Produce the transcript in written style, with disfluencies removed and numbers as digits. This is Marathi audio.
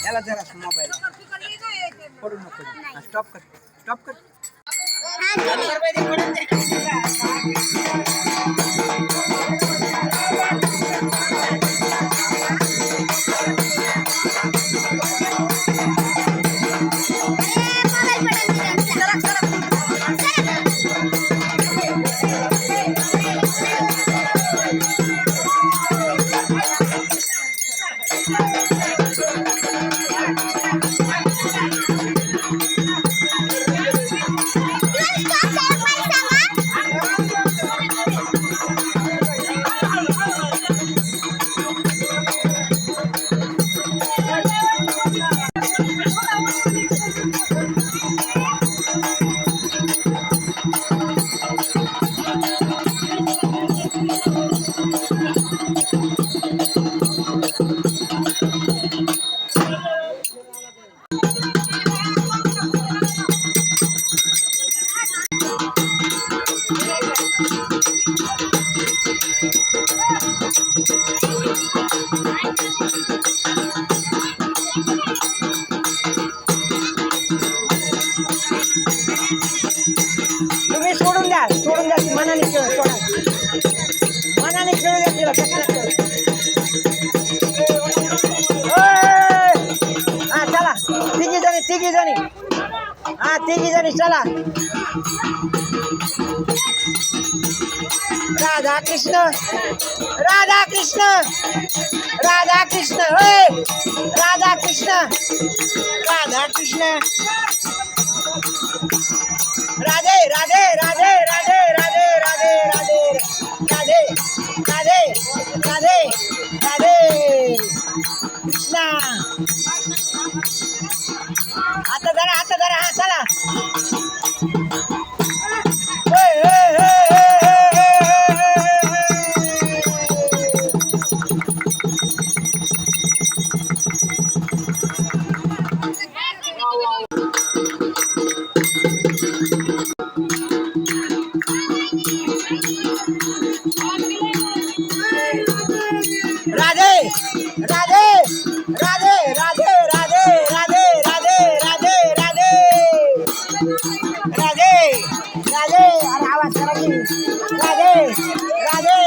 याला जरा मोबाईल पडू नको. स्टॉप कर, स्टॉप कर. तुम्ही सोडून द्या मनाने खेळ सोडा, मनाने खेळू द्या तिला. हा चला तिघी जणी हा तिघी जणी चला. राधा कृष्ण राधा कृष्ण राधा कृष्ण होय राधा कृष्ण राधा कृष्ण राधे राधे राधे राधे राधे राधे राधे राधे राधे राधे राधे कृष्णा. आता जरा हा चला. राधे राधे राधे राधे राधे राधे राधे राधे राधे राधे राधे. अरे आवाज करा की. राधे राधे